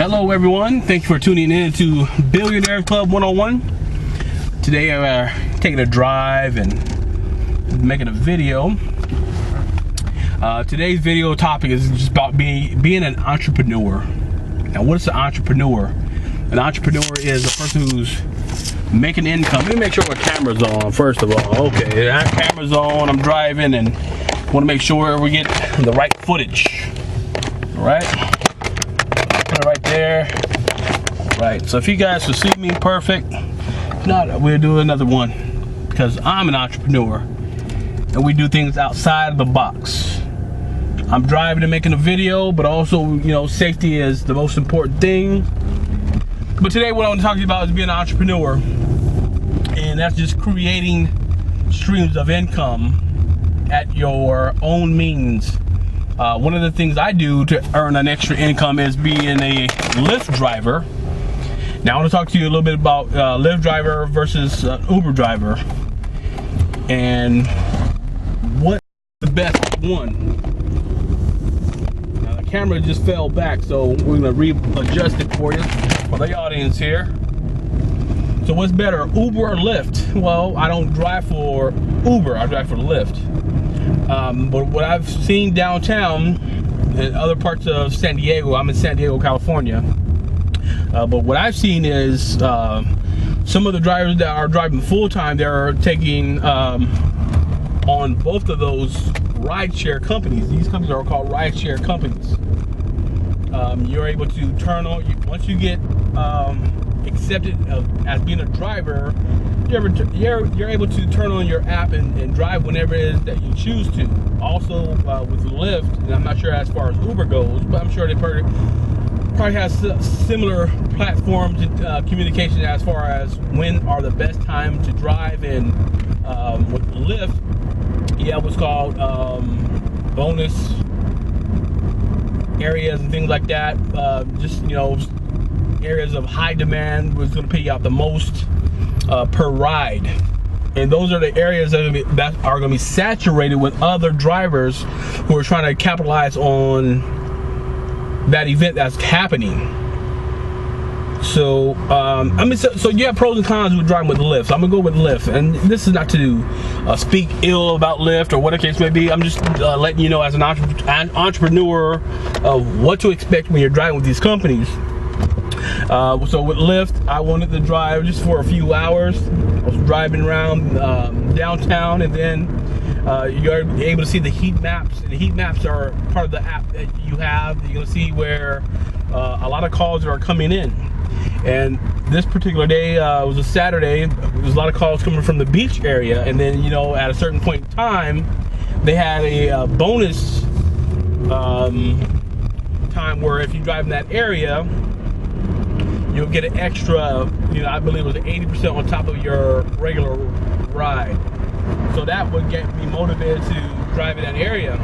Hello everyone, thank you for tuning in to Billionaires Club 101. Today I'm taking a drive and making a video. Today's video topic is just about being an entrepreneur. Now, what is an entrepreneur? An entrepreneur is a person who's making income. Let me make sure my camera's on first of all. Okay, that camera's on, I'm driving and want to make sure we get the right footage. All right, put it right there. Right, so if you guys can see me perfect, if not, we'll do another one because I'm an entrepreneur and we do things outside of the box. I'm driving and making a video, but also, you know, safety is the most important thing. But today what I want to talk to you about is being an entrepreneur, and that's just creating streams of income at your own means. One of the things I do to earn an extra income is being a Lyft driver. Now I want to talk to you a little bit about Lyft driver versus Uber driver and what's the best one. Now the camera just fell back, so we're gonna readjust it for you, for the audience here. So what's better, Uber or Lyft? Well, I don't drive for Uber, I drive for Lyft. But what I've seen downtown in other parts of San Diego, I'm in San Diego, California. But what I've seen is some of the drivers that are driving full-time, they're taking on both of those rideshare companies. These companies are called rideshare companies. You're able to turn on, once you get accepted as being a driver, you're able to turn on your app and drive whenever it is that you choose to. Also with Lyft, and I'm not sure as far as Uber goes, but I'm sure they probably has similar platforms and communication as far as when are the best time to drive. And with Lyft, you have what's called bonus areas and things like that. Just, you know, areas of high demand was going to pay you out the most per ride, and those are the areas that are going to be saturated with other drivers who are trying to capitalize on that event that's happening. So I mean, so you have pros and cons with driving with Lyft. So I'm gonna go with Lyft, and this is not to speak ill about Lyft or what the case may be. I'm just letting you know as an entrepreneur of what to expect when you're driving with these companies. So with Lyft, I wanted to drive just for a few hours. I was driving around downtown, and then you're able to see the heat maps. And the heat maps are part of the app that you have. You're gonna see where a lot of calls are coming in. And this particular day was a Saturday. There was a lot of calls coming from the beach area, and then, you know, at a certain point in time, they had a bonus time where if you drive in that area, you'll get an extra, you know, I believe it was 80% on top of your regular ride. So that would get me motivated to drive in that area.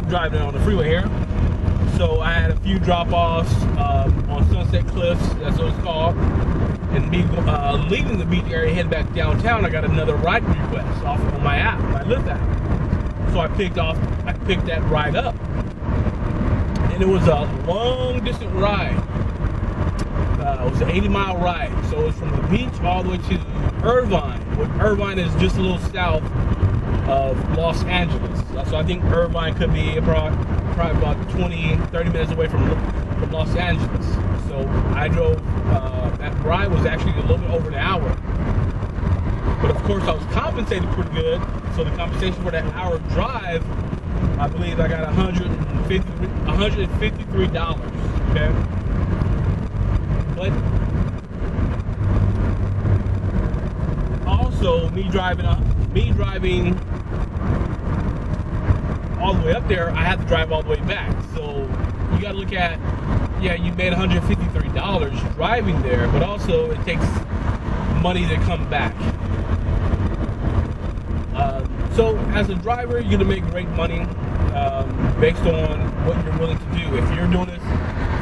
Driving on the freeway here. So I had a few drop-offs on Sunset Cliffs, that's what it's called. And me leaving the beach area, heading back downtown, I got another ride request off of my app, my Lyft app. So I picked that ride up. And it was a long distance ride. It was an 80-mile ride. So it was from the beach all the way to Irvine. Irvine is just a little south of Los Angeles. So I think Irvine could be probably about 20-30 minutes away from Los Angeles. So I drove, that ride was actually a little bit over an hour. But of course I was compensated pretty good. So the compensation for that hour drive, I believe I got $153, okay? But also me driving all the way up there, I had to drive all the way back. So you gotta look at, yeah, you made $153 driving there, but also it takes money to come back. So as a driver, you're gonna make great money based on what you're willing to do. If you're doing this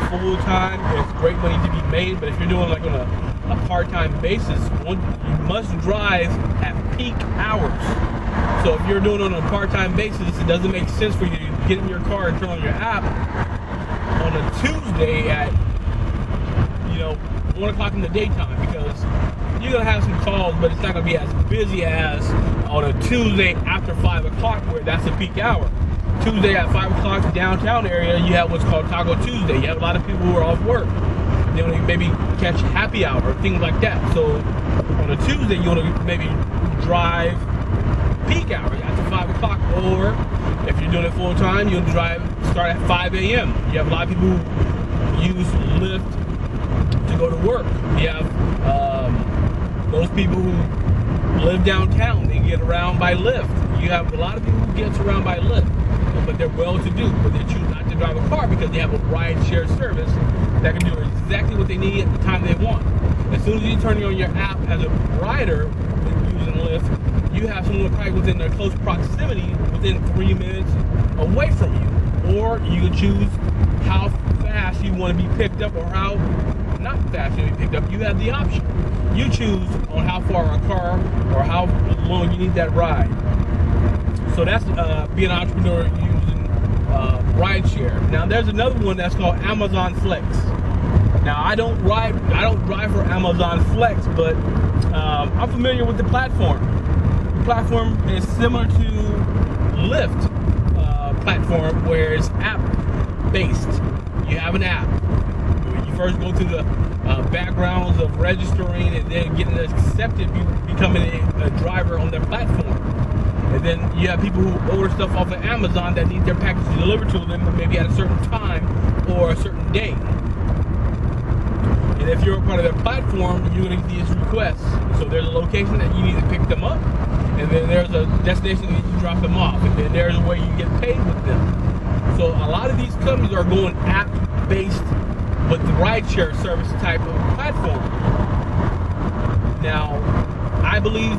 full time, it's great money to be made. But if you're doing like on a part-time basis, you must drive at peak hours. So if you're doing it on a part-time basis, it doesn't make sense for you to get in your car and turn on your app on a Tuesday at 1 o'clock in the daytime, because you're gonna have some calls, but it's not gonna be as busy as on a Tuesday after 5 o'clock, where that's a peak hour. Tuesday at 5 o'clock downtown area, you have what's called Taco Tuesday. You have a lot of people who are off work. They want to maybe catch happy hour, things like that. So on a Tuesday, you want to maybe drive peak hour after 5 o'clock, or if you're doing it full time, you'll start at 5 a.m. You have a lot of people who use Lyft to go to work. You have those people who live downtown, they get around by Lyft. You have a lot of people who get around by Lyft, but they're well-to-do, but they choose not to drive a car because they have a ride-share service that can do exactly what they need at the time they want. As soon as you turn on your app as a rider using Lyft, you have someone probably within their close proximity, within 3 minutes away from you. Or you can choose how fast you want to be picked up, or how not fast you want to be picked up. You have the option. You choose on how far a car or how long you need that ride. So that's being an entrepreneur using rideshare. Now there's another one that's called Amazon Flex. Now I don't drive for Amazon Flex, but I'm familiar with the platform. The platform is similar to Lyft platform, where it's app based. You have an app. You first go through the backgrounds of registering and then getting accepted, becoming a driver on their platform. And then you have people who order stuff off of Amazon that need their package delivered to them maybe at a certain time or a certain day. And if you're a part of their platform, you're going to get these requests. So there's a location that you need to pick them up, and then there's a destination that you drop them off, and then there's a way you get paid with them. So a lot of these companies are going app-based with the rideshare service type of platform. Now, I believe,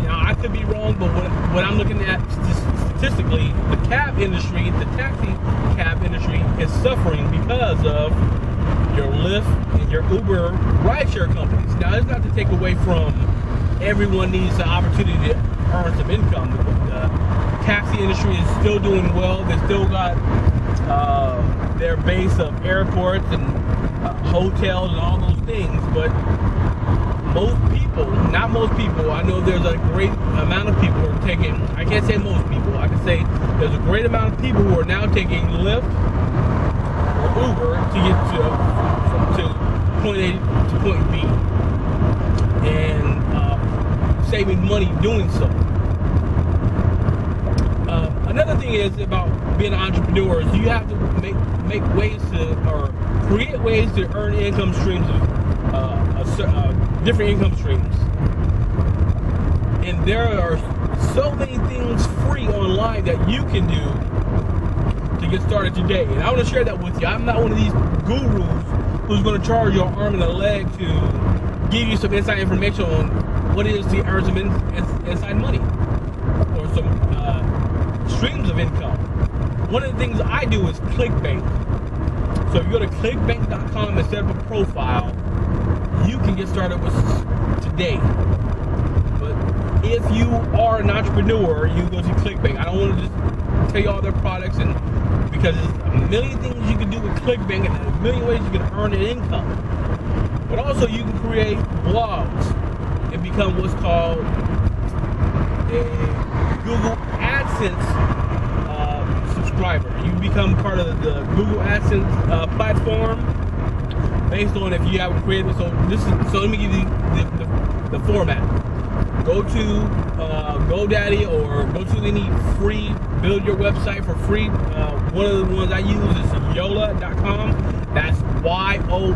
I could be wrong, but what I'm looking at statistically, the cab industry, the taxi cab industry is suffering because of your Lyft and your Uber rideshare companies. Now, it's not to take away from everyone needs the opportunity to earn some income. The taxi industry is still doing well. They still got their base of airports and hotels and all those things, but not most people, I know there's a great amount of people who are taking, I can't say most people, I can say there's a great amount of people who are now taking Lyft or Uber to get to point A to point B, and saving money doing so. Another thing is about being an entrepreneur is you have to make ways to, or create ways to earn income streams different income streams. And there are so many things free online that you can do to get started today. And I want to share that with you. I'm not one of these gurus who's going to charge your arm and a leg to give you some inside information on what it is to earn some inside money or some streams of income. One of the things I do is clickbank. So if you go to clickbank.com and set up a profile, you can get started with today. But if you are an entrepreneur, you go to ClickBank. I don't want to just tell you all their products, and because there's a million things you can do with ClickBank and a million ways you can earn an income. But also you can create blogs and become what's called a Google AdSense subscriber. You become part of the Google AdSense platform, based on if you haven't created. So let me give you the format. Go to GoDaddy or go to any free build your website for free. One of the ones I use is yola.com. That's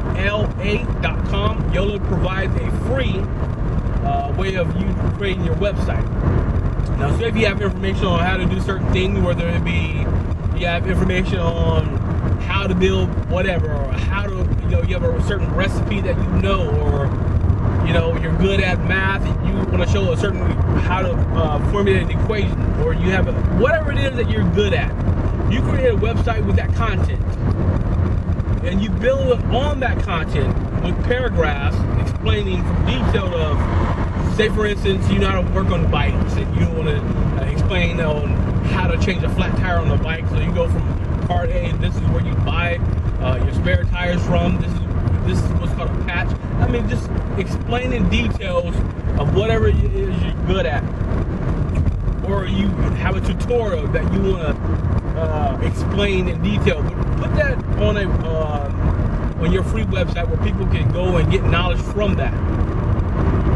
YOLA.com. Yola provides a free way of you creating your website. Now, so if you have information on how to do certain things, whether it be you have information on how to build whatever, or how to, you have a certain recipe that or you're good at math and you want to show a certain how to formulate an equation, or you have whatever it is that you're good at, you create a website with that content and you build on that content with paragraphs explaining from detail of, say for instance, you know how to work on bikes and you want to explain on how to change a flat tire on a bike, so you go from card. Hey, this is where you buy your spare tires from. This is what's called a patch. I mean, just explaining details of whatever it is you're good at, or you have a tutorial that you want to explain in detail. But put that on your free website where people can go and get knowledge from that,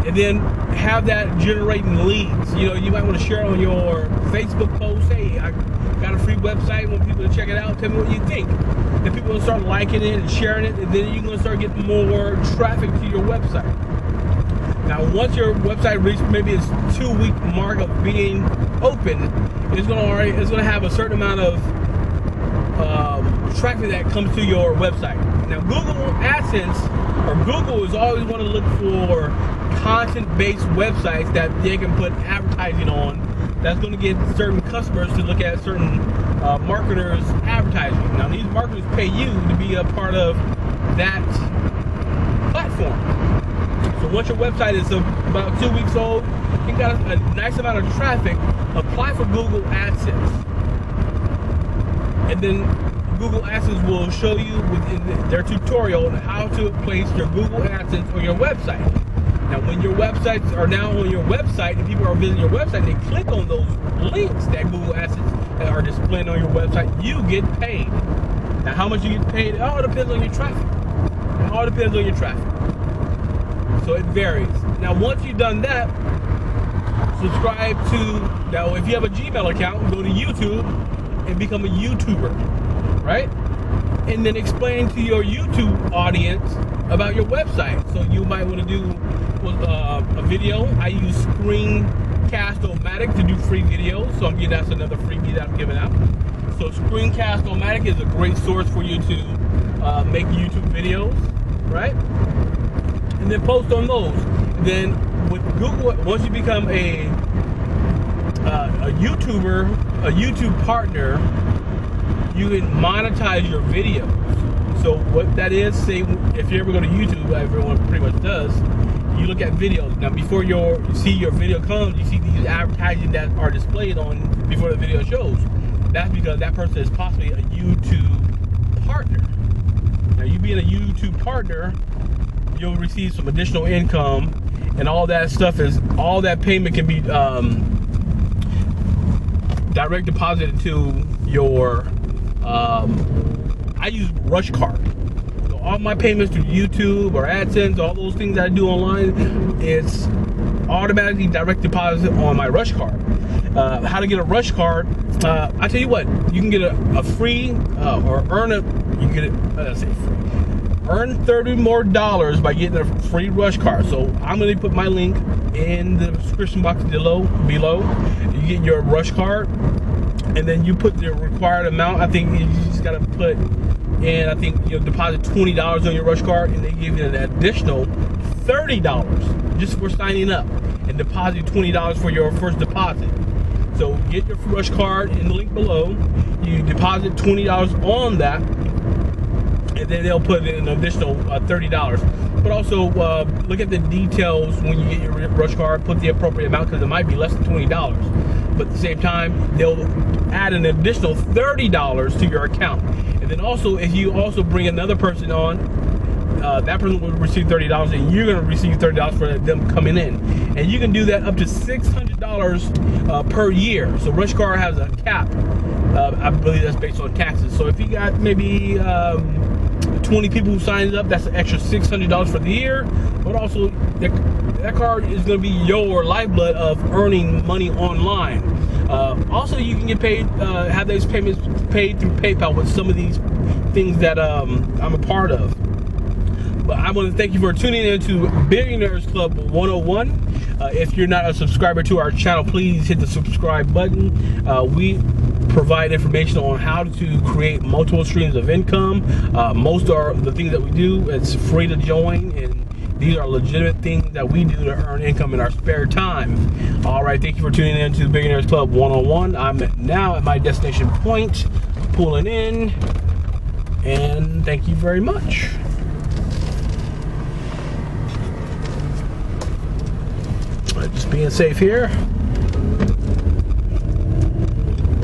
and then have that generating leads. You know, you might want to share it on your Facebook post. Hey, I got a free website. I want people to check it out. Tell me what you think. And people will start liking it and sharing it, and then you're going to start getting more traffic to your website. Now, once your website reaches maybe its 2-week mark of being open, it's going to have a certain amount of traffic that comes to your website. Now, Google AdSense, or Google, is always want to look for content-based websites that they can put advertising on. That's going to get certain customers to look at certain marketers' advertising. Now, these marketers pay you to be a part of that platform. So once your website is about 2 weeks old, you got a nice amount of traffic, apply for Google AdSense. And then Google AdSense will show you within their tutorial how to place your Google AdSense on your website. Now, when your websites are now on your website and people are visiting your website, they click on those links that Google AdSense are displaying on your website, you get paid. Now, how much you get paid? It all depends on your traffic. It all depends on your traffic. So it varies. Now, once you've done that, subscribe to, now if you have a Gmail account, go to YouTube and become a YouTuber, right? And then explain to your YouTube audience about your website. So you might want to do a video. I use Screencast-O-Matic to do free videos. So that's another freebie that I'm giving out. So Screencast-O-Matic is a great source for you to make YouTube videos, right? And then post on those. Then with Google, once you become a YouTuber, a YouTube partner, you can monetize your videos. So what that is, say if you ever go to YouTube, everyone pretty much does, you look at videos. Now before you see your video comes, you see these advertising that are displayed on before the video shows. That's because that person is possibly a YouTube partner. Now you being a YouTube partner, you'll receive some additional income, and all that payment can be direct deposited to your I use Rush Card. So all my payments through YouTube or AdSense, all those things that I do online, it's automatically direct deposit on my Rush Card. How to get a Rush Card? I tell you what, you can get a free or earn $30 more by getting a free Rush Card. So I'm going to put my link in the description box below. You get your Rush Card, and then you put the required amount. I think you just got to put in, I think you'll deposit $20 on your Rush Card, and they give you an additional $30 just for signing up, and deposit $20 for your first deposit. So get your Rush Card in the link below. You deposit $20 on that, and then they'll put in an additional $30. But also look at the details when you get your Rush Card. Put the appropriate amount, because it might be less than $20. But at the same time, they'll add an additional $30 to your account. And then also, if you also bring another person on, that person will receive $30, and you're going to receive $30 for them coming in. And you can do that up to $600 per year. So Rush Card has a cap. I believe that's based on taxes. So if you got maybe 20 people who signs up, that's an extra $600 for the year. But also, that card is going to be your lifeblood of earning money online. Also, you can get paid, have those payments paid through PayPal with some of these things that I'm a part of. But I want to thank you for tuning in to Billionaires Club 101. If you're not a subscriber to our channel, please hit the subscribe button. We provide information on how to create multiple streams of income. Most are the things that we do. It's free to join, and these are legitimate things that we do to earn income in our spare time. All right, thank you for tuning in to Billionaires Club 101. I'm now at my destination point, pulling in, and thank you very much. Just being safe here.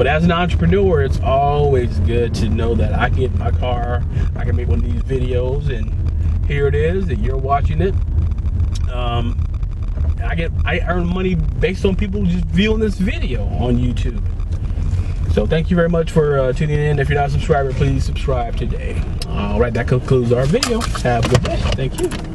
But as an entrepreneur, it's always good to know that I get in my car, I can make one of these videos, and here it is that you're watching it. I earn money based on people just viewing this video on YouTube. So thank you very much for tuning in. If you're not a subscriber, please subscribe today. All right, that concludes our video. Have a good day. Thank you.